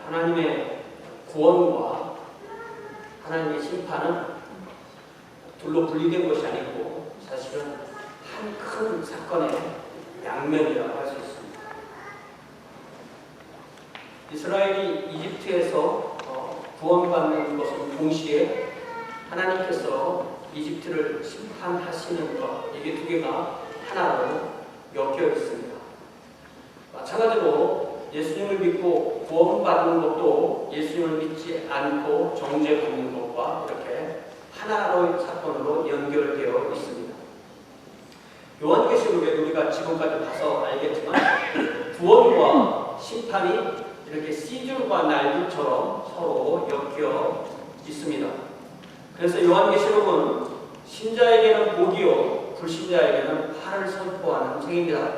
하나님의 구원과 하나님의 심판은 둘로 분리된 것이 아니고 사실은 한 큰 사건의 양면이라고 할 수 있습니다. 이스라엘이 이집트에서 구원받는 것은 동시에 하나님께서 이집트를 심판하시는 것, 이게 두 개가 하나로 엮여 있습니다. 마찬가지로 예수님을 믿고 구원받는 것도 예수님을 믿지 않고 정죄받는 것과 이렇게 하나로의 사건으로 연결되어 있습니다. 요한계시록에 우리가 지금까지 봐서 알겠지만 구원과 심판이 이렇게 씨줄과 날줄처럼 서로 엮여 있습니다. 그래서 요한계시록은 신자에게는 복이요 불신자에게는 화를 선포하는 책입니다.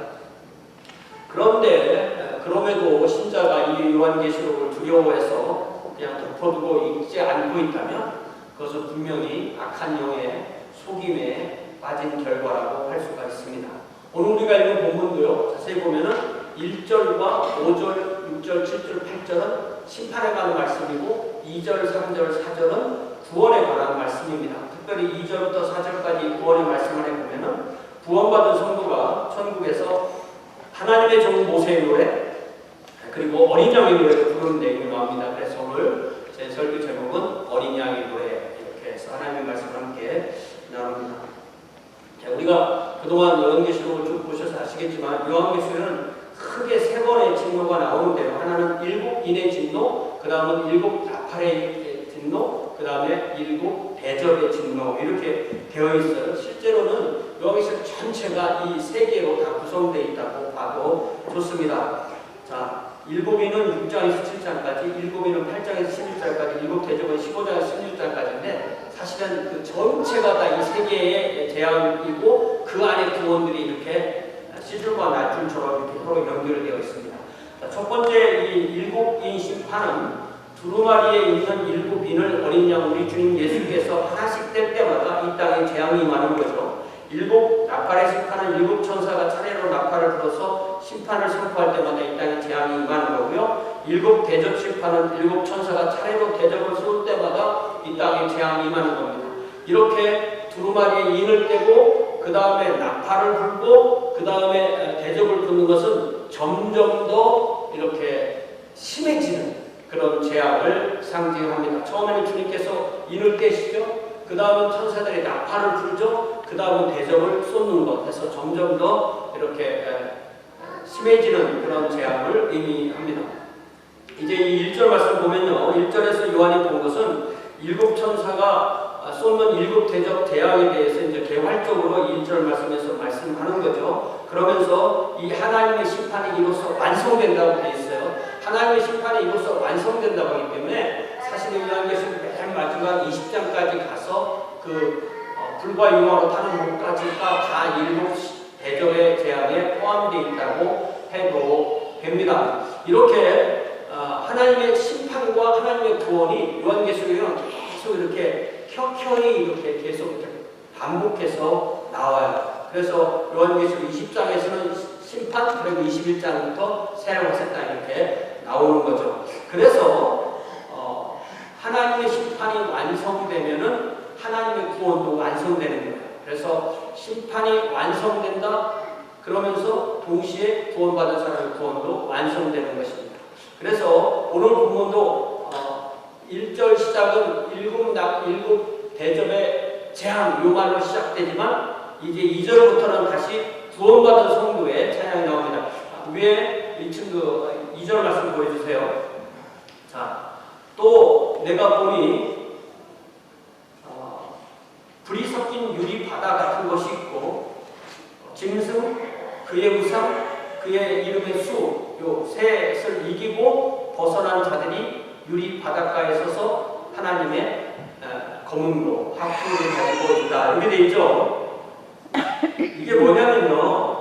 그런데 그럼에도 신자가 이 요한계시록을 두려워해서 그냥 덮어두고 읽지 않고 있다면 그것은 분명히 악한 영의 속임에 빠진 결과라고 할 수가 있습니다. 오늘 우리가 읽은 본문도요, 자세히 보면은 1절과 5절, 6절, 7절, 8절은 심판에 관한 말씀이고 2절, 3절, 4절은 구원에 관한 말씀입니다. 특별히 2절부터 4절까지 구원의 말씀을 해보면은 구원받은 성도가 천국에서 하나님의 종 모세의 노래 그리고 어린 양의 노래를 부르는 내용이 나옵니다. 그래서 오늘 제 설교 제목은 어린 양의 노래 이렇게 해서 하나님의 말씀을 함께 나눕니다. 자, 우리가 그동안 요한계시록을 쭉 보셔서 아시겠지만 요한계시록은 크게 세 번의 진노가 나오는데요. 하나는 7인의 진노, 그 다음은 7 나팔의 진노, 그 다음에 7 대접의 진노 이렇게 되어 있어요. 실제로는 요한계시록 전체가 이 세 개로 다 구성되어 있다고 봐도 좋습니다. 자, 7인은 6장에서 7장까지, 7인은 8장에서 11장까지, 7 대접은 15장에서 16장까지인데 사실은 그 전체가 다 이 세 개의 재앙이고 그 안에 구원들이 이렇게 씨줄과 날줄처럼 이렇게 서로 연결되어 있습니다. 자, 첫 번째 이 7인 심판은 두루마리에 있는 7인을 어린 양 우리 주님 예수께서 하나씩 뗄 때마다 이 땅에 재앙이 임하는 거죠. 7 나팔의 심판은 7 천사가 차례로 나팔을 불어서 심판을 선포할 때마다 이 땅에 재앙이 임하는 거고요. 7 대접 심판은 7 천사가 차례로 대접을 쏠 때마다 이 땅에 재앙이 임하는 겁니다. 이렇게 두루마리에 인을 떼고 그 다음에 나팔을 불고 그 다음에 대접을 부는 것은 점점 더 이렇게 심해지는 그런 재앙을 상징합니다. 처음에는 주님께서 인을 떼시죠. 그 다음은 천사들이 나팔을 불죠. 그 다음은 대접을 쏟는 것 해서 점점 더 이렇게 심해지는 그런 재앙을 의미합니다. 이제 이 1절 말씀 보면요. 1절에서 요한이 본 것은 7 천사가 쏟는 7 대접 재앙에 대해서 이제 개괄적으로 1절 말씀에서 말씀하는 거죠. 그러면서 이 하나님의 심판이 이로써 완성된다고 되어 있어요. 하나님의 심판이 이로써 완성된다고 하기 때문에 사실 요한계시록 맨 마지막 20장까지 가서 그 불과 유화로 타는 목까지가 다 7 대접의 재앙에 포함되어 있다고 해도 됩니다. 이렇게 하나님의 심판과 하나님의 구원이 요한계시록에는 계속 이렇게 켜켜이 이렇게 계속 반복해서 나와요. 그래서 요한계시록 20장에서는 심판, 그리고 21장부터 새하늘과 이렇게 나오는 거죠. 그래서 하나님의 심판이 완성되면은 하나님의 구원도 완성되는 거예요. 그래서 심판이 완성된다 그러면서 동시에 구원받은 사람의 구원도 완성되는 것입니다. 그래서 오늘 본문도 1절 시작은 7 대접의 재앙 요 말로 시작되지만 이제 2절부터는 다시 구원받은 성도의 찬양이 나옵니다. 위에 이 친구 2절 말씀 보여주세요. 자, 또 내가 보니 불이 섞인 유리 바다 같은 것이 있고 짐승, 그의 우상, 그의 이름의 수, 요 셋을 이기고 벗어난 자들이 유리 바닷가에 서서 하나님의 검은고 화풍을 가지고 있다. 이렇게 돼 있죠. 이게 뭐냐면요.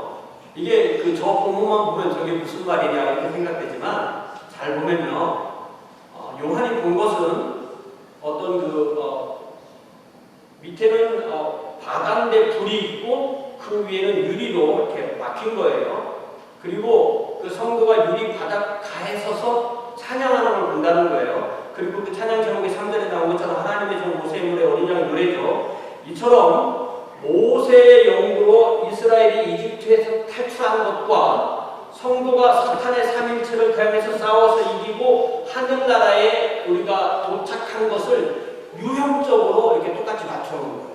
이게 그 저 본문만 보면 저게 무슨 말이냐 이렇게 생각되지만 잘 보면요. 요한이 본 것은 어떤 밑에는 바다인데 불이 있고 그 위에는 유리로 이렇게 막힌 거예요. 그리고 그 성도가 유리 바닷가에 서서 찬양하는 걸 온다는 거예요. 그리고 그 찬양 제목이 3절에 나온 것처럼 하나님의 종 모세의 노래, 어린 양의 노래죠. 이처럼 모세의 영으로 이스라엘이 이집트에서 탈출한 것과 성도가 사탄의 삼일체를 대항해서 싸워서 이기고 하늘나라에 우리가 도착한 것을 유형적으로 이렇게 똑같이 맞춰놓은 거예요.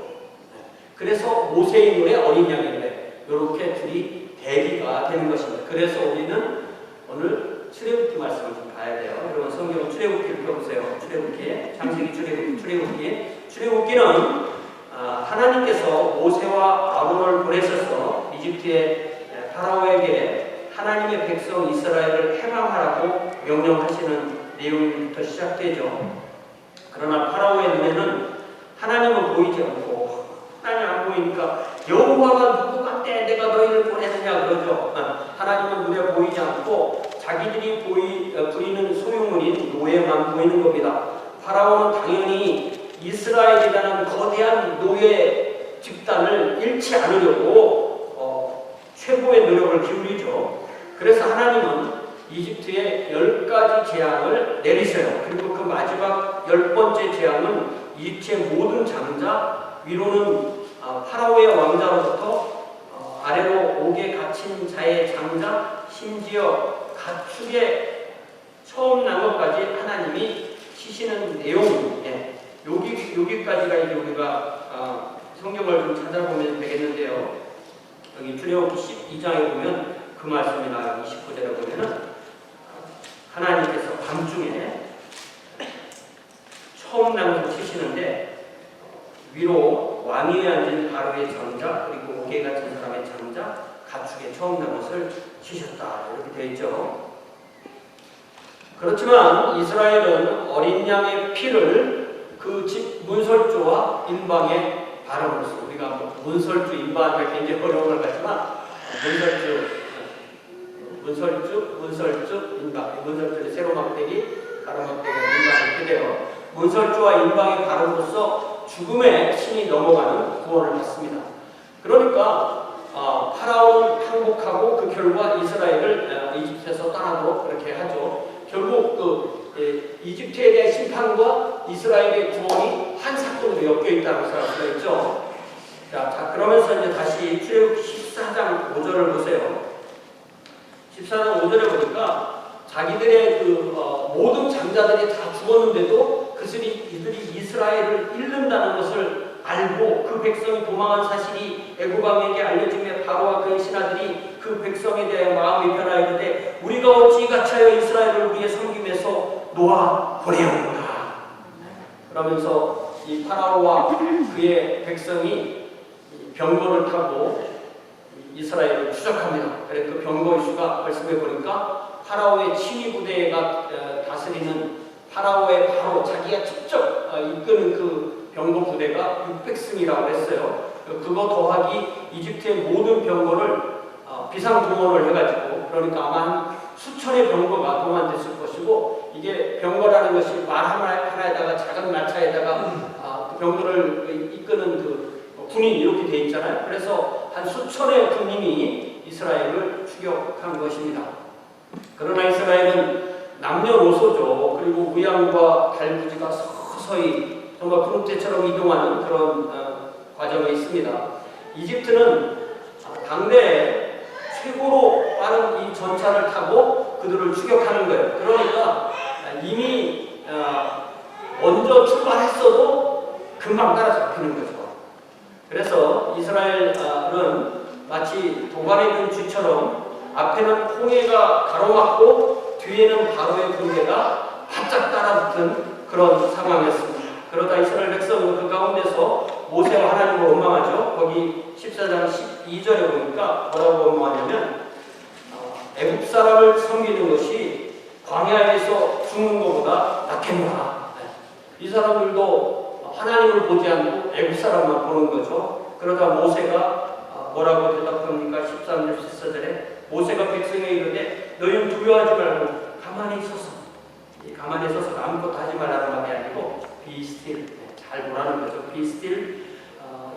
그래서 모세의 노래, 어린 양의 노래, 이렇게 둘이 대비가 되는 것입니다. 그래서 우리는 오늘 출애굽기 말씀을 좀 봐야 돼요. 여러분 성경 출애굽기를 펴보세요. 출애굽기, 창세기 출애굽기는 하나님께서 모세와 아론을 보내셔서 이집트의 파라오에게 하나님의 백성 이스라엘을 해방하라고 명령하시는 내용부터 시작되죠. 그러나 파라오의 눈에는 하나님은 보이지 않고, 하나님 안 보이니까 여호와가 누구 같대 내가 너희를 보내느냐 그러죠. 하나님은 눈에 보이지 않고 자기들이 부리는 소유물인 노예만 보이는 겁니다. 파라오는 당연히 이스라엘이라는 거대한 노예 집단을 잃지 않으려고 최고의 노력을 기울이죠. 그래서 하나님은 이집트에 10가지 재앙을 내리세요. 그리고 그 마지막 10번째 재앙은 이집트의 모든 장자, 위로는 파라오의 왕자로부터 아래로 옥에 갇힌 자의 장자, 심지어 가축의 처음 난 것까지 하나님이 치시는 내용입니다. 여기까지가 이제 우리가 성경을 좀 찾아보면 되겠는데요. 여기 출애굽기 12장에 보면 그 말씀이 나와요. 29절에 보면은 하나님께서 밤중에 처음 난 것을 치시는데 위로 왕위에 앉은 바로의 장자, 그리고 옥에 갇힌 사람의 장자, 가축의 처음 난 것을 치셨다. 이렇게 되어 있죠. 그렇지만 이스라엘은 어린 양의 피를 그 집 문설주와 인방에 바름으로써, 우리가 문설주, 인방이 굉장히 어려운 것 같지만 문설주, 인방, 문설주의 세로 막대기, 가로 막대기, 인방 이렇게 돼요. 문설주와 인방에 바름으로써 죽음의 신이 넘어가는 구원을 받습니다. 그러니까 파라오는 항복하고 그 결과 이스라엘을 이집트에서 떠나도록 그렇게 하죠. 결국 이집트에 대한 심판과 이스라엘의 구원이 한 사건으로 엮여 있다고 생각할 수가 있죠. 자, 그러면서 이제 다시 출애굽기 14장 5절을 보세요. 14장 5절에 보니까 자기들의 모든 장자들이 다 죽었는데도 이들이 이스라엘을 잃는다는 것을 알고 그 백성이 도망한 사실이 애굽 왕에게 알려지며 바로와 그의 신하들이 그 백성에 대해 마음이 변하였는데 우리가 어찌 같이하여 이스라엘을 우리의 섬김에서 놓아 보내었는가. 그러면서 이 파라오와 그의 백성이 병거를 타고 이스라엘을 추적합니다. 그래서 그 병거의 수가 말씀해 보니까 파라오의 친위 부대가 다스리는 파라오의 바로 자기가 직접 이끄는 그 병거 부대가 600승이라고 했어요. 그거 더하기 이집트의 모든 병거를 비상동원을 해가지고, 그러니까 아마 한 수천의 병거가 동원됐을 것이고, 이게 병거라는 것이 말 하나에다가 작은 마차에다가 병거를 이끄는 그 군인 이렇게 돼 있잖아요. 그래서 한 수천의 군인이 이스라엘을 추격한 것입니다. 그러나 이스라엘은 남녀노소죠. 그리고 무양과 달부지가 서서히 정말 구름대처럼 이동하는 그런 과정이 있습니다. 이집트는 당대에 최고로 빠른 이 전차를 타고 그들을 추격하는 거예요. 그러니까 이미 먼저 출발했어도 금방 따라잡히는 거죠. 그래서 이스라엘은 마치 도관에 든 쥐처럼 앞에는 홍해가 가로막고 뒤에는 바로의 군대가 바짝 따라붙은 그런 상황이었습니다. 그러다 이스라엘 백성은 그 가운데서 모세와 하나님을 원망하죠. 거기 14장 12절에 보니까 뭐라고 원망하냐면 애굽 사람을 섬기는 것이 광야에서 죽는 것보다 낫겠노라. 이 사람들도 하나님을 보지 않고 애굽 사람만 보는 거죠. 그러다 모세가 뭐라고 대답합니까? 13절 14절에 모세가 백성에 이르되 너희는 두려워하지 말고 가만히 서서 아무것도 하지 말라는 말이 아니고 be still, 잘 보라는 거죠. be still,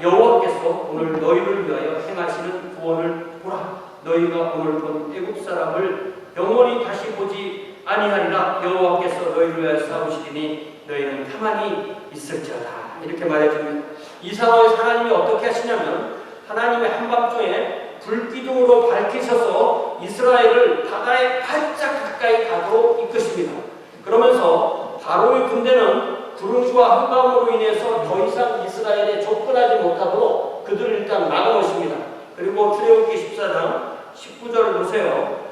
여호와께서 오늘 너희를 위하여 행하시는 구원을 보라. 너희가 오늘 본 애굽 사람을 영원히 다시 보지 아니하리라. 여호와께서 너희를 위하여 싸우시리니 너희는 가만히 있을지어다. 이렇게 말해줍니다. 이 상황에서 하나님이 어떻게 하시냐면 하나님의 한밤중에 불기둥으로 밝히셔서 이스라엘을 바다에 활짝 가까이 가도록 이끄십니다. 그러면서 바로의 군대는 구름과 한밤으로 인해서 더 이상 이스라엘에 접근하지 못하도록 그들을 일단 막아놓으십니다. 그리고 출애굽기 14장 19절을 보세요.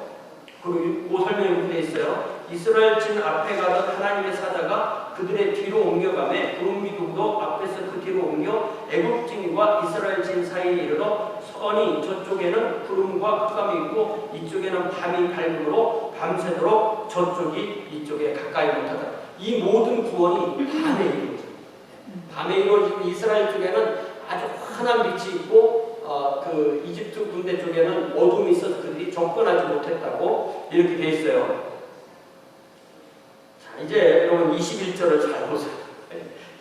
그리고 설명이 되어 있어요. 이스라엘 진 앞에 가던 하나님의 사자가 그들의 뒤로 옮겨가매 구름기둥도 앞에서 그 뒤로 옮겨 애굽 진과 이스라엘 진 사이에 이르러 서니 저쪽에는 구름과 흑암이 있고 이쪽에는 밤이 밝음으로 밤새도록 저쪽이 이쪽에 가까이 못하다. 이 모든 구원이 밤에 이루어집니다. 밤에 이루어지고 이스라엘 쪽에는 아주 환한 빛이 있고 그 이집트 군대 쪽에는 어둠이 있어서 그들이 접근하지 못했다고 이렇게 돼 있어요. 자, 이제 여러분 21절을 잘 보세요.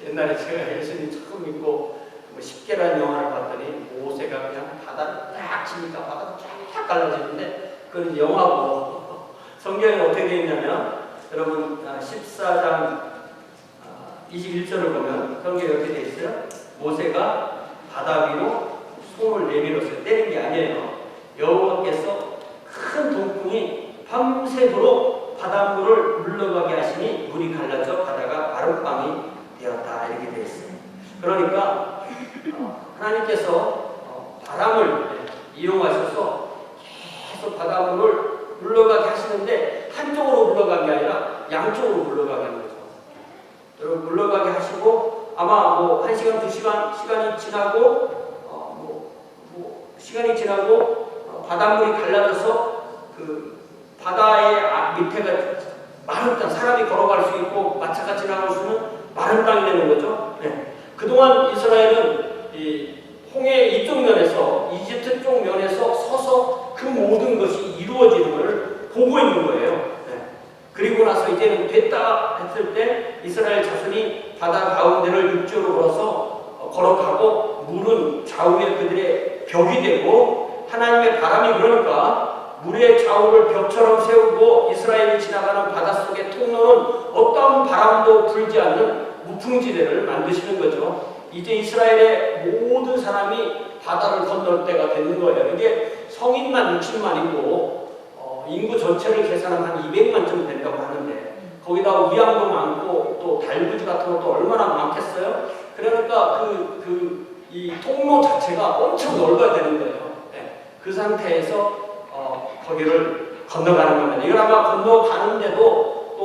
옛날에 제가 예수님 처음 믿고 10개라는 영화를 봤더니 모세가 그냥 바다를 딱 치니까 바다가 쫙 갈라지는데 그건 영화고 성경에 어떻게 되어 있냐면 여러분 14장 21절을 보면 성경에 이렇게 되어 있어요. 모세가 바다 위로 손을 내밀었어요. 때린 게 아니에요. 여호와께서 큰 동풍이 밤새도록 바닷물을 물러가게 하시니 물이 갈라져 바다가 마룻방이 되었다. 이렇게 되어 있어요. 그러니까 하나님께서 바람을 이용하셔서 계속 바닷물을 물러가게 하시는데 한쪽으로 물러가는 게 아니라 양쪽으로 물러가게 하는 거죠. 여러분 물러가게 하시고 아마 뭐 1시간, 2시간 시간이 지나고 시간이 지나고 바닷물이 갈라져서 그 바다의 밑에가 마른 땅, 사람이 걸어갈 수 있고 마차가 지나갈 수 있는 마른 땅이 되는 거죠. 네. 그동안 이스라엘은 이 홍해 이쪽 면에서 이집트 쪽 면에서 서서 그 모든 것이 이루어지는 것을 보고 있는 거예요. 네. 그리고 나서 이제는 됐다 했을 때 이스라엘 자손이 바다 가운데를 육지로 걸어가고 물은 좌우에 그들의 벽이 되고 하나님의 바람이 그러니까 물의 좌우를 벽처럼 세우고 이스라엘이 지나가는 바닷속의 통로는 어떤 바람도 불지 않는 무풍지대를 만드시는 거죠. 이제 이스라엘의 모든 사람이 바다를 건널 때가 되는 거예요. 이게 성인만 60만이고 인구 전체를 계산하면 한 200만쯤 된다고 하는데 거기다 우양도 많고 또 달구지 같은 것도 얼마나 많겠어요? 그러니까 이 통로 자체가 엄청 넓어야 되는 거예요. 네. 그 상태에서 거기를 건너가는 겁니다. 이걸 아마 건너가는데도 또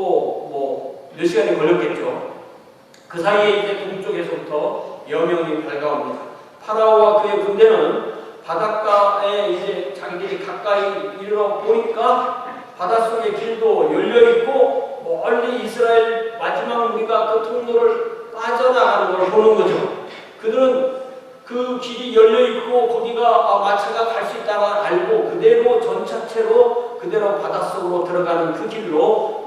뭐 몇 시간이 걸렸겠죠. 그 사이에 이제 동쪽에서부터 여명이 밝아옵니다. 파라오와 그의 군대는 바닷가에 이제 자기들이 가까이 이르러 보니까 바닷속의 길도 열려있고 멀리 이스라엘 마지막 무리가 그 통로를 빠져나가는 걸 보는 거죠. 그들은 그 길이 열려있고 거기가 마차가 갈 수 있다고 알고 그대로 전차체로 그대로 바닷속으로 들어가는 그 길로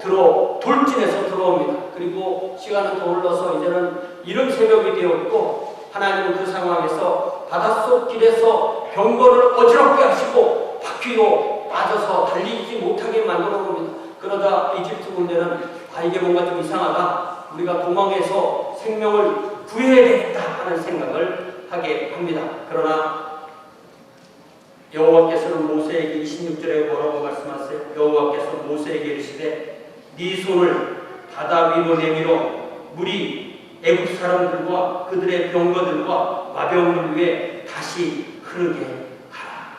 돌진해서 들어옵니다. 그리고 시간은 더 흘러서 이제는 이른 새벽이 되었고 하나님은 그 상황에서 바닷속 길에서 병거를 어지럽게 하시고 바퀴로 빠져서 달리지 못하게 만들어 봅니다. 그러다 이집트 군대는 이게 뭔가 좀 이상하다. 우리가 도망해서 생명을 구해야 되겠다 하는 생각을 하게 합니다. 그러나 여호와께서는 모세에게 26절에 뭐라고 말씀하세요? 여호와께서 모세에게 이르시되 네 손을 바다 위로 내밀어 물이 애굽 사람들과 그들의 병거들과 마병들 위에 다시 흐르게 하라.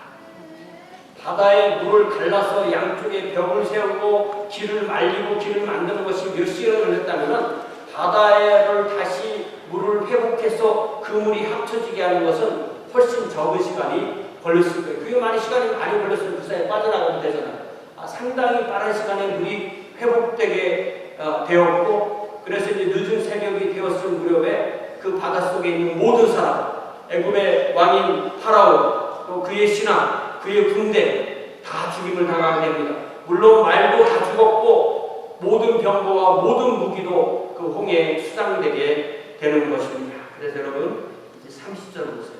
바다에 물을 갈라서 양쪽에 벽을 세우고 길을 말리고 길을 만드는 것이 몇 시간을 걸렸다면 바다를 다시 물을 회복해서 그 물이 합쳐지게 하는 것은 훨씬 적은 시간이 걸렸을 거예요. 그게 시간이 많이 걸렸으면 그 사이에 빠져나가면 되잖아요. 상당히 빠른 시간에 물이 회복되게 되었고 그래서 이제 늦은 새벽이 되었을 무렵에 그 바닷속에 있는 모든 사람 애굽의 왕인 파라오 또 그의 신하 그의 군대 다 죽임을 당하게 됩니다. 물론 말도 다 죽었고 모든 병거와 모든 무기도 그 홍해에 수장되게 되는 것입니다. 그래서 여러분 이제 30절 보세요.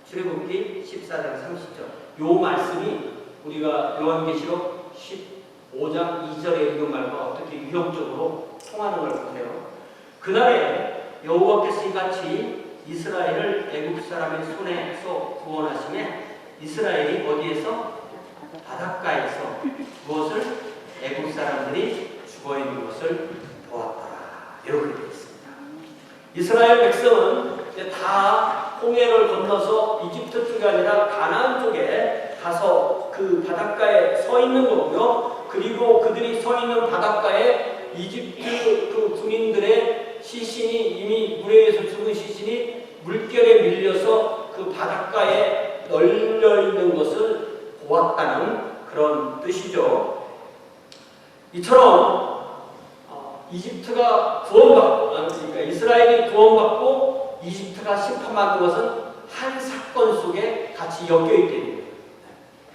출애굽기 14장 30절. 요 말씀이 우리가 요한계시록 5장 2절에 읽은 말과 어떻게 유형적으로 통하는 걸 보세요. 그날에 여호와께서 이같이 이스라엘을 애굽 사람의 손에서 구원하시매 이스라엘이 어디에서? 바닷가에서 무엇을? 애굽 사람들이 죽어있는 것을 보았더라. 이렇게 되어 있습니다. 이스라엘 백성은 이제 다 홍해를 건너서 이집트 쪽이 아니라 가나안 쪽에 가서 그 바닷가에 서 있는 거고요. 그리고 그들이 서 있는 바닷가에 이집트 그 군인들의 시신이 이미 물에 의해서 죽은 시신이 물결에 밀려서 그 바닷가에 널려 있는 것을 보았다는 그런 뜻이죠. 이처럼 이집트가 구원받고, 그러니까 이스라엘이 구원받고 이집트가 심판받는 것은 한 사건 속에 같이 엮여있게 됩니다.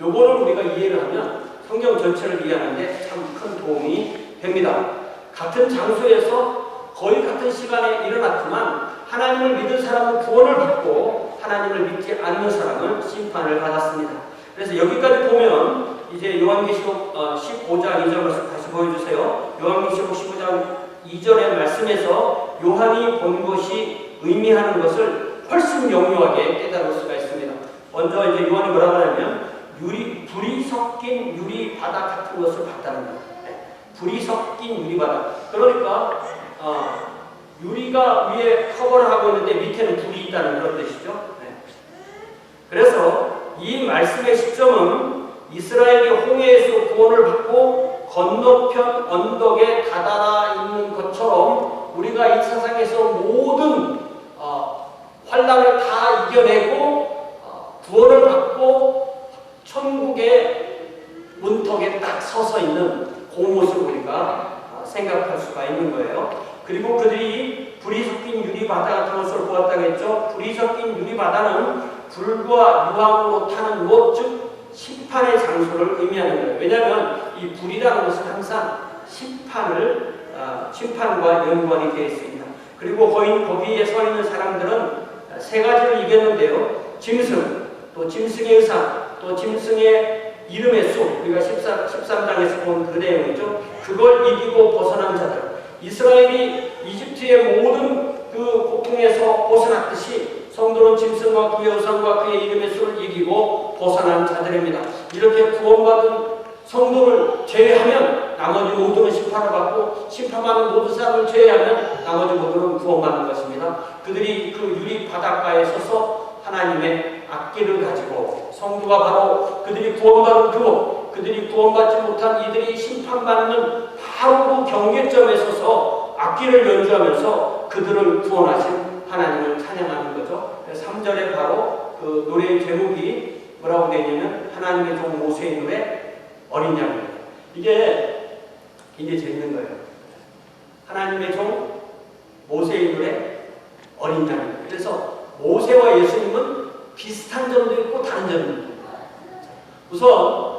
요거를 우리가 이해를 하면 성경 전체를 이해하는데 참 큰 도움이 됩니다. 같은 장소에서 거의 같은 시간에 일어났지만 하나님을 믿은 사람은 구원을 받고 하나님을 믿지 않는 사람은 심판을 받았습니다. 그래서 여기까지 보면 이제 요한계시록 15장 2절을 다시 보여주세요. 요한계시록 15장 2절의 말씀에서 요한이 본 것이 의미하는 것을 훨씬 명료하게 깨달을 수가 있습니다. 먼저 이제 요한이 뭐라고 하냐면 불이 섞인 유리 바다 같은 것을 봤다는 거예요. 불이 섞인 유리 바다. 그러니까 유리가 위에 커버를 하고 있는데 밑에는 불이 있다는 그런 뜻이죠. 그래서 이 말씀의 시점은 이스라엘이 홍해에서 구원을 받고 건너편 언덕에 다다라 있는 것처럼 우리가 이 세상에서 모든 환난을 다 이겨내고 구원을 받고 천국의 문턱에 딱 서서 있는 그 모습을 우리가 생각할 수가 있는 거예요. 그리고 그들이 불이 섞인 유리바다 같은 것을 보았다고 했죠. 불이 섞인 유리바다는 불과 유황으로 타는 못, 즉 심판의 장소를 의미하는 거예요. 왜냐하면 이 불이라는 것은 항상 심판과 연관이 되어 있습니다. 그리고 거기에 서 있는 사람들은 세 가지를 이겼는데요. 짐승, 또 짐승의 의상, 또 짐승의 이름의 수, 우리가 13장에서 본 그 내용이죠. 그걸 이기고 벗어난 자들. 이스라엘이 이집트의 모든 그 고통에서 벗어났듯이 성도는 짐승과 그의 우상과 그의 이름의 수를 이기고 벗어난 자들입니다. 이렇게 구원받은 성도를 제외하면 나머지 모두는 심판을 받고 심판받는 모든 사람을 제외하면 나머지 모두는 구원받는 것입니다. 그들이 그 유리 바닷가에 서서 하나님의 악기를 가지고 성도가 바로 그들이 구원받은 그곳, 그들이 구원받지 못한 이들이 심판받는 바로 그 경계점에 서서 악기를 연주하면서 그들을 구원하신 하나님을 찬양하는 거죠. 3절에 바로 그 노래의 제목이 뭐라고 되냐면 하나님의 종 모세의 노래 어린 양입니다. 이게 재밌는 거예요. 하나님의 종 모세의 노래 어린 양입니다. 그래서 모세와 예수님은 비슷한 점도 있고 다른 점도 있습니다. 우선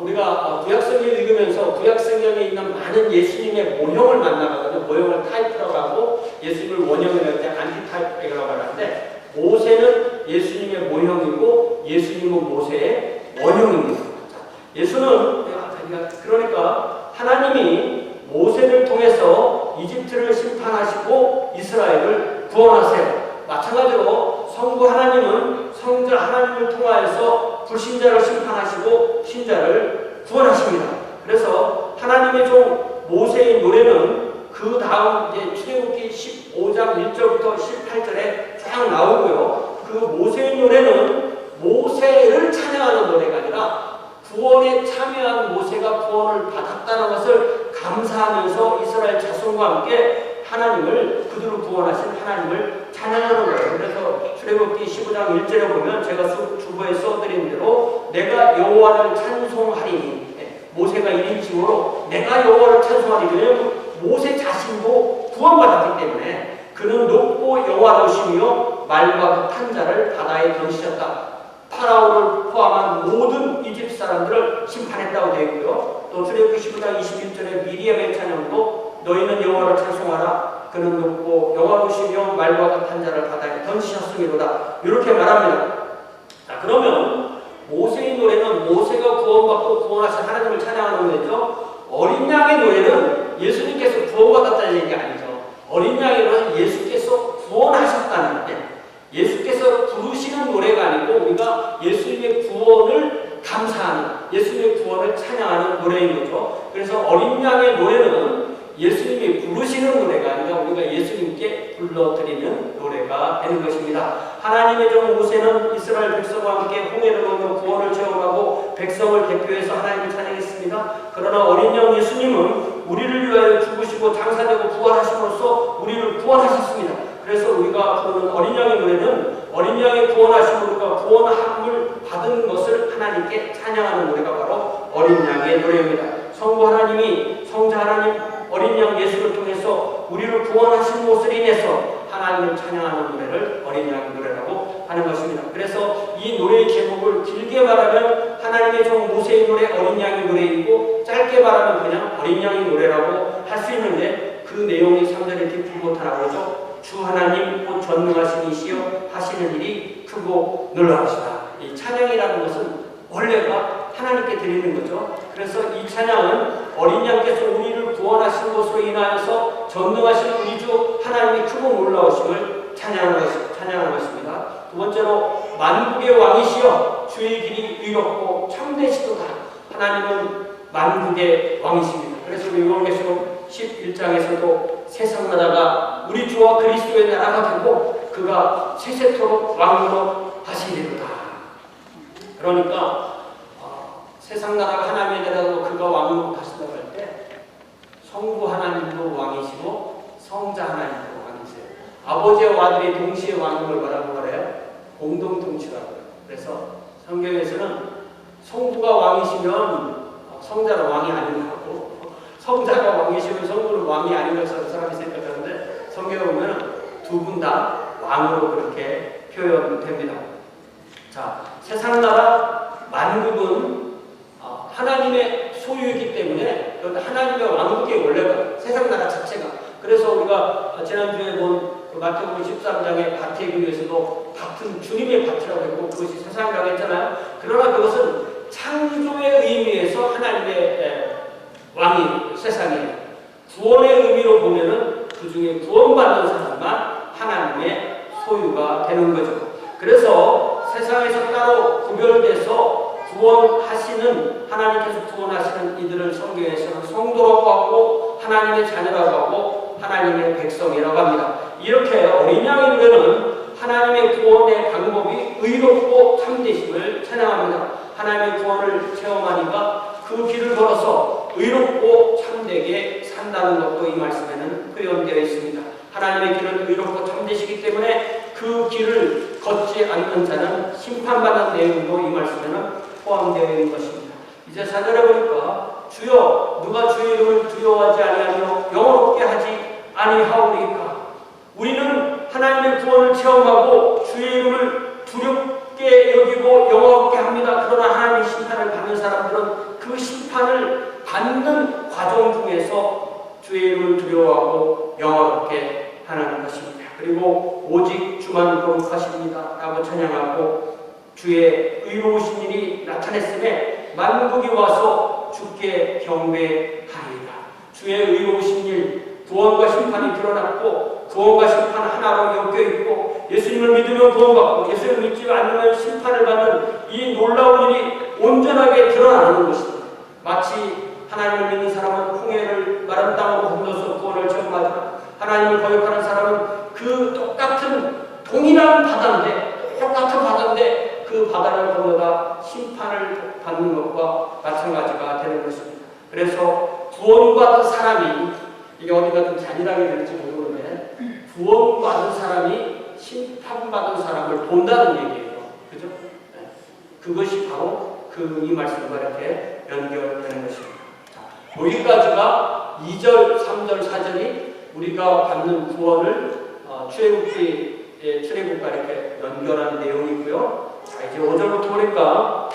우리가 구약성경을 읽으면서 구약성경에 있는 많은 예수님의 모형을 만나거든요. 모형을 타이프라고 하고 예수님을 원형이라고 할 때 안티타이프라고 하는데 모세는 예수님의 모형이고 예수님은 모세의 원형입니다. 예수는 그러니까 하나님이 모세를 통해서 이집트를 심판하시고 이스라엘을 구원하세요. 마찬가지로 성부 하나님은 성자 하나님을 통하여서 불신자를 심판하시고 신자를 구원하십니다. 그래서 하나님의 종 모세의 노래는 그 다음 이제 출애굽기 15장 1절부터 18절에 쫙 나오고요. 그 모세의 노래는 모세를 찬양하는 노래가 아니라 구원에 참여한 모세가 구원을 받았다는 것을 감사하면서 이스라엘 자손과 함께 하나님을 그들을 구원하신 하나님을 찬양하는 거예요. 그래서 출애굽기 15장 1절에 보면 제가 주보에 써드린 대로 내가 여호와를 찬송하리니 모세가 1인칭으로 내가 여호와를 찬송하리니 왜냐하면 모세 자신도 구원받았기 때문에 그는 높고 여호와로시며 말과 그 탄자를 바다에 던지셨다. 파라오를 포함한 모든 이집트 사람들을 심판했다고 되어 있고요. 또 출애굽기 15장 21절에 미리암의 찬양도 너희는 여호와를 찬송하라. 그는 높고 여호와로시며 말과 같은 자를 바다에 던지셨음이로다. 이렇게 말합니다. 자, 그러면 모세의 노래는 모세가 구원받고 구원하신 하나님을 찬양하는 노래죠. 어린 양의 노래는 예수님께서 구원받았다는 얘기 아니죠. 어린 양의 노래는 예수께서 구원하셨다는 거예요. 예수께서 부르시는 노래가 아니고 우리가 예수님의 구원을 감사하는, 예수님의 구원을 찬양하는 노래인 거죠. 그래서 어린 양의 노래는 예수님이 부르시는 노래가 아니라 우리가 예수님께 불러드리는 노래가 되는 것입니다. 하나님의 종 모세는 이스라엘 백성과 함께 홍해를 건너 구원을 체험하고 백성을 대표해서 하나님을 찬양했습니다. 그러나 어린 양 예수님은 우리를 위하여 죽으시고 장사되고 부활하심으로써 우리를 구원하셨습니다. 그래서 우리가 부르는 어린 양의 노래는 어린 양의 구원하심으로 우리가 구원함을 받은 것을 하나님께 찬양하는 노래가 바로 어린 양의 노래입니다. 성부 하나님이, 성자 하나님, 어린 양 예수를 통해서 우리를 구원하신 것을 인해서 하나님을 찬양하는 노래를 어린 양의 노래라고 하는 것입니다. 그래서 이 노래의 제목을 길게 말하면 하나님의 종 모세의 노래, 어린 양의 노래이고, 짧게 말하면 그냥 어린 양의 노래라고 할 수 있는데, 그 내용이 3절에 깊이 못하라고 하죠. 주 하나님 곧 전능하신 이시여 하시는 일이 크고 놀라우시다. 이 찬양이라는 것은 원래가 하나님께 드리는 거죠. 그래서 이 찬양은 어린 양께서 우리를 구원하신 것으로 인하여서 전능하신 우리 주 하나님의 크고 놀라우심을 찬양하는 것입니다. 두 번째로 만국의 왕이시여 주의 길이 의롭고 참되시도다. 하나님은 만국의 왕이십니다. 그래서 우리 요한계시록 11장에서도 세상나라가 우리 주와 그리스도의 나라가 되고 그가 세세토록 왕으로 하시리로다. 그러니까 세상 나라가 하나님의 나라고 그가 왕으로 하신다고 할 때 성부 하나님도 왕이시고 성자 하나님도 왕이세요. 아버지와 아들이 동시에 왕인 걸 뭐라고 말해요? 공동통치라고 해요. 그래서 성경에서는 성부가 왕이시면 성자가 왕이 아닌 거고, 성자가 왕이시면 성부는 왕이 아닌 것처럼 사람이 생각하는데, 성경에 보면 두 분 다 왕으로 그렇게 표현됩니다. 자, 세상 나라 만국은 하나님의 소유이기 때문에 하나님의 왕국의 원래가 세상 나라 자체가, 그래서 우리가 지난주에 본 그 마태복음 13장의 밭의 교회에서도 밭은 주님의 밭이라고 했고 그것이 세상이라고 했잖아요. 그러나 그것은 창조의 의미에서 하나님의 왕이 세상이에요. 구원의 의미로 보면은 그 중에 구원받는 사람만 하나님의 소유가 되는 거죠. 그래서 세상에서 따로 구별돼서 구원하시는, 하나님께서 구원하시는 이들을 성경에서는 성도라고 하고 하나님의 자녀라고 하고 하나님의 백성이라고 합니다. 이렇게 어린 양의 노래는 하나님의 구원의 방법이 의롭고 참되심을 찬양합니다. 하나님의 구원을 체험하니까 그 길을 걸어서 의롭고 참되게 산다는 것도 이 말씀에는 표현되어 있습니다. 하나님의 길은 의롭고 참되시기 때문에 그 길을 걷지 않는 자는 심판받는 내용도 이 말씀에는 포함되어 있는 것입니다. 이제 4절에 보니까 주여 누가 주의 이름을 두려워하지 아니하며 영어롭게 하지 아니하오리까. 우리는 하나님의 구원을 체험하고 주의 이름을 두렵게 여기고 영어롭게 합니다. 그러나 하나님의 심판을 받는 사람들은 그 심판을 받는 과정 중에서 주의 이름을 두려워하고 영어롭게 하는 것입니다. 그리고 오직 주만 거룩하십니다 라고 찬양하고 주의 의로우신 일이 나타났음에 만국이 와서 주께 경배하리라. 주의 의로우신 일, 구원과 심판이 드러났고 구원과 심판 하나로 엮여있고 예수님을 믿으면 구원받고 예수님을 믿지 않으면 심판을 받는 이 놀라운 일이 온전하게 드러나는 것입니다. 마치 하나님을 믿는 사람은 홍해를 마른 땅으로 건너서 구원을 체험하지만 하나님을 거역하는 사람은 그 똑같은 동일한 바다인데, 똑같은 바다인데 그 바다를 건너다 심판을 받는 것과 마찬가지가 되는 것입니다. 그래서 구원받은 사람이, 이게 어디가 좀 잔인하게 될지 모르는데, 구원받은 사람이 심판받은 사람을 본다는 얘기예요. 그죠? 네. 그것이 바로 이 말씀과 이렇게 연결되는 것입니다. 자, 여기까지가 2절, 3절, 4절이 우리가 받는 구원을 출애굽기의 출애굽과 이렇게 연결하는 내용이고요. 자, 이제 5절부터 보니까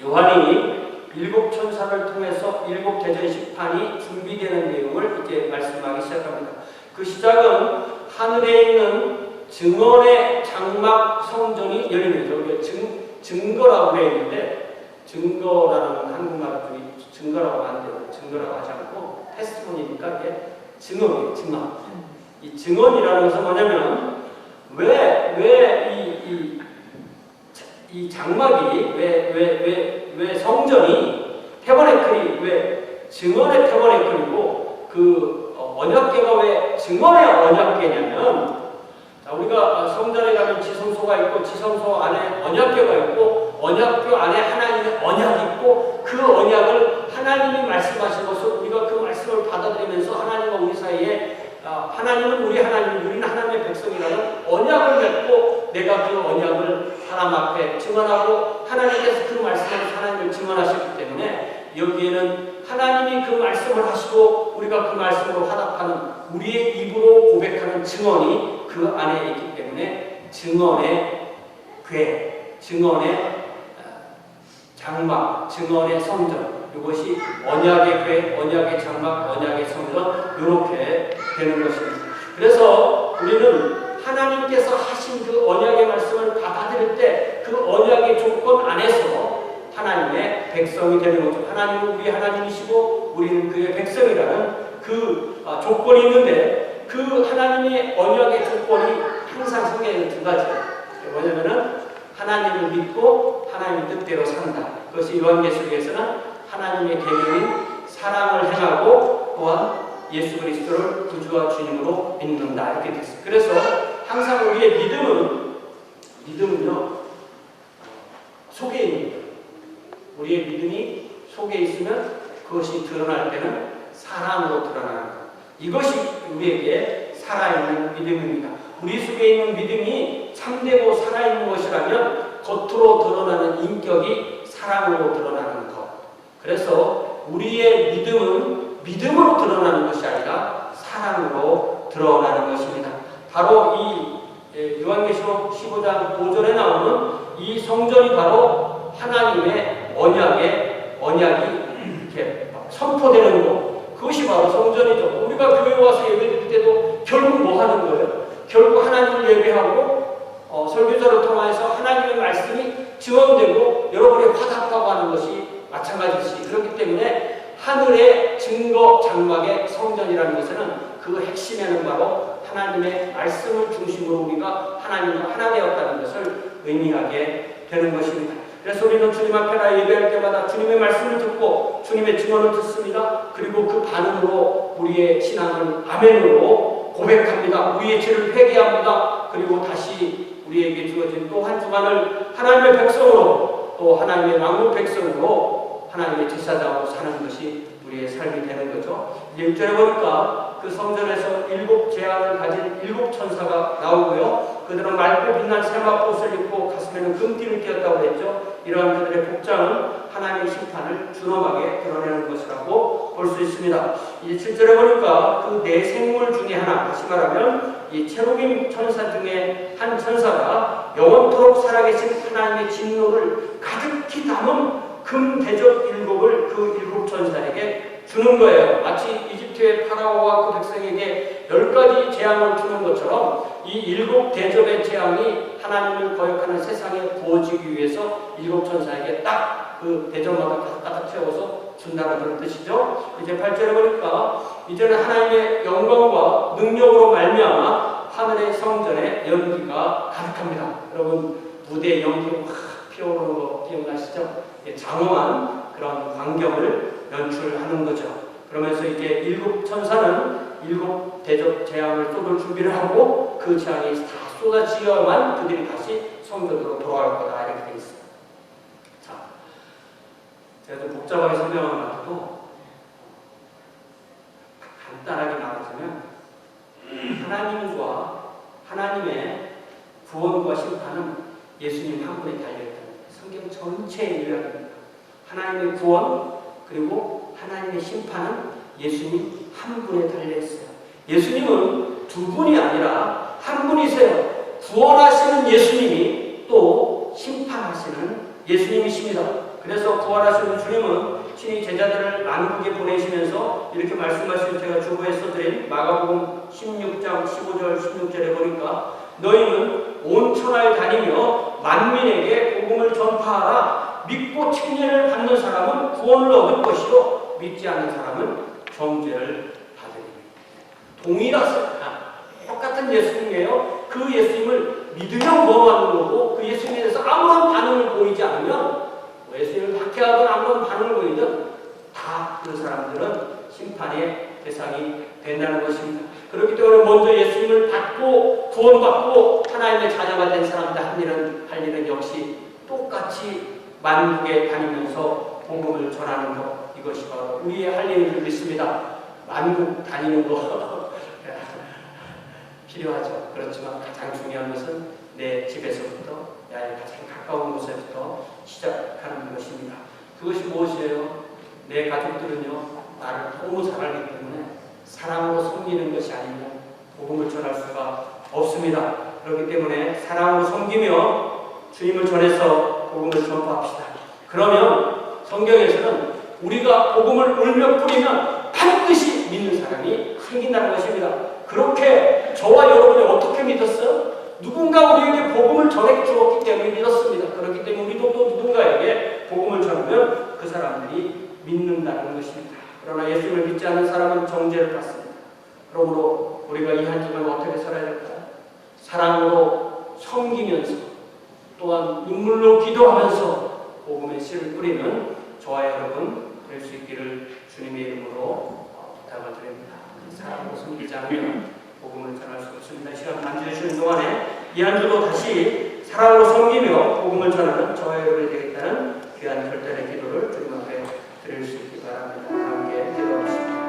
요한이 7 천사를 통해서 7 대전 심판이 준비되는 내용을 이제 말씀하기 시작합니다. 그 시작은 하늘에 있는 증언의 장막 성전이 열리는 거죠. 증거라고 되어 있는데 증거라는 한국말 중에 증거라고 하는데 증거라고 하지 않고 테스트모니니까 이게 증언이에요. 증언. 이 증언이라는 것은 뭐냐면 이 장막이 왜 성전이 태버네클이 왜 증언의 태버네클이고 그 언약궤가 왜 증언의 언약궤냐면, 자, 우리가 성전에 가면 지성소가 있고 지성소 안에 언약궤가 있고 언약궤 안에 하나님의 언약이 있고 그 언약을 하나님이 말씀하신 것을 우리가 그 말씀을 받아들이면서 하나님과 우리 사이에 하나님은 우리 하나님, 우리는 하나님의 백성이라는 언약을 맺고 내가 그 언약을 사람 앞에 증언하고 하나님께서 그 말씀을 하나님을 증언하셨기 때문에 여기에는 하나님이 그 말씀을 하시고 우리가 그 말씀으로 화답하는 우리의 입으로 고백하는 증언이 그 안에 있기 때문에 증언의 궤, 증언의 장막, 증언의 성전, 이것이 언약의 궤, 언약의 장막, 언약의 성전 이렇게 되는 것입니다. 그래서 우리는 하나님께서 하신 그 언약의 말씀을 받아들일 때 그 언약의 조건 안에서 하나님의 백성이 되는 거죠. 하나님은 우리 하나님이시고 우리는 그의 백성이라는 그 조건이 있는데 그 하나님의 언약의 조건이 항상 성경에는 두 가지예요. 뭐냐면은 하나님을 믿고 하나님의 뜻대로 산다. 그것이 요한계시록에서는 하나님의 계명인 사랑을 행하고 또한 예수 그리스도를 구주와 주님으로 믿는다 이렇게 됐어요. 그래서 항상 우리의 믿음은요 속에 있는 거예요. 우리의 믿음이 속에 있으면 그것이 드러날 때는 사랑으로 드러나는 것. 이것이 우리에게 살아있는 믿음입니다. 우리 속에 있는 믿음이 참되고 살아있는 것이라면 겉으로 드러나는 인격이 사랑으로 드러나는 것. 그래서 우리의 믿음은 믿음으로 드러나는 것이 아니라 사랑으로 드러나는 것입니다. 바로 이 요한계시록 15장 5절에 나오는 이 성전이 바로 하나님의 언약이 이렇게 선포되는 것. 그것이 바로 성전이죠. 우리가 교회 와서 예배드릴 때도 결국 뭐 하는 거예요? 결국 하나님을 예배하고 설교자를 통해서 하나님의 말씀이 증언되고 여러분이 화답하고 하는 것이 마찬가지지. 그렇기 때문에 하늘의 증거 장막의 성전이라는 것은 그 핵심에는 바로 하나님의 말씀을 중심으로 우리가 하나님과 하나 되었다는 것을 의미하게 되는 것입니다. 그래서 우리는 주님 앞에 나 예배할 때마다 주님의 말씀을 듣고 주님의 증언을 듣습니다. 그리고 그 반응으로 우리의 신앙을 아멘으로 고백합니다. 우리의 죄를 회개합니다. 그리고 다시 우리에게 주어진 또 한 주간을 하나님의 백성으로 또 하나님의 왕국 백성으로 하나님의 제사장으로 사는 것이 우리의 삶이 되는 거죠. 이제 1절에 보니까 그 성전에서 7 재앙을 가진 7 천사가 나오고요. 그들은 맑고 빛난 세마포옷을 입고 가슴에는 금띠를 띄었다고 했죠. 이러한 그들의 복장은 하나님의 심판을 준엄하게 드러내는 것이라고 볼 수 있습니다. 이제 7절에 보니까 그 네 생물 중에 하나, 다시 말하면 이 체루빔 천사 중에 한 천사가 영원토록 살아계신 하나님의 진노를 가득히 담은 금 대접 7을 그 7 천사에게 주는 거예요. 마치 이집트의 파라오와 그 백성에게 10가지 재앙을 주는 것처럼 이 7 대접의 재앙이 하나님을 거역하는 세상에 부어지기 위해서 7 천사에게 딱 그 대접마다 가득 채워서 준다는 그런 뜻이죠. 이제 8절에 보니까 이제는 하나님의 영광과 능력으로 말미암아 하늘의 성전에 연기가 가득합니다. 여러분 무대에 연기가 확 피어오르는 거 기억나시죠? 장엄한 그런 광경을 연출하는 거죠. 그러면서 이제 7 천사는 7 대접 재앙을 쏟을 준비를 하고 그 재앙이 다 쏟아지어야만 그들이 다시 성전으로 돌아갈 거다 이렇게 되어 있어요. 자, 제가 좀 복잡하게 설명하는 것 같아도 간단하게 말하자면 하나님과 하나님의 구원과 심판은 예수님 한 분에 달려있다. 성경 전체의 요약입니다. 하나님의 구원 그리고 하나님의 심판은 예수님 한 분에 달려있어요. 예수님은 두 분이 아니라 한 분이세요. 구원하시는 예수님이 또 심판하시는 예수님이십니다. 그래서 구원하시는 주님은 친히 제자들을 만국에 보내시면서 이렇게 말씀하시는 제가 주보에 써드린 마가복음 16장 15절 16절에 보니까 너희는 온 천하에 다니며 만민에게 복음을 전파하라. 믿고 침례를 받는 사람은 구원을 얻을 것이요 믿지 않는 사람은 정죄를 받으리니. 동일하습니다. 똑같은 예수님이에요. 그 예수님을 믿으면 구원받는 거고 그 예수님에 대해서 아무런 반응을 보이지 않으면 예수님을 박해하든 아무런 반응을 보이든 다 그 사람들은 심판의 대상이 된다는 것입니다. 그렇기 때문에 먼저 예수님을 받고 구원받고 하나님의 자녀가 된 사람들 할 일은 역시 똑같이 만국에 다니면서 복음을 전하는 것, 이것이 바로 우리의 할 일인 줄 믿습니다. 만국 다니는 거 필요하죠. 그렇지만 가장 중요한 것은 내 집에서부터 나의 가장 가까운 곳에부터 시작하는 것입니다. 그것이 무엇이에요? 내 가족들은요, 나를 너무 잘 알기 때문에 사랑으로 섬기는 것이 아니면 복음을 전할 수가 없습니다. 그렇기 때문에 사랑으로 섬기며 주님을 전해서 복음을 전파합시다. 그러면 성경에서는 우리가 복음을 울며 뿌리면 반드시 믿는 사람이 생긴다는 것입니다. 그렇게 저와 여러분이 어떻게 믿었어요? 누군가 우리에게 복음을 전해 주었기 때문에 믿었습니다. 그렇기 때문에 우리도 또 누군가에게 복음을 전하면 그 사람들이 믿는다는 것입니다. 그러나 예수님을 믿지 않는 사람은 정죄를 받습니다. 그러므로 우리가 이 한 주간 어떻게 살아야 될까요? 사랑으로 섬기면서 또한 눈물로 기도하면서 복음의 씨를 뿌리는 저와 여러분 될 수 있기를 주님의 이름으로 부탁을 드립니다. 사랑으로 섬기지 않으면 복음을 전할 수 없습니다. 이 시간 만져주시는 동안에 이 한 주도 다시 사랑으로 섬기며 복음을 전하는 저와 여러분이 되겠다는 귀한 결단의 기도를 주님 앞에 드릴 수 있기 바랍니다.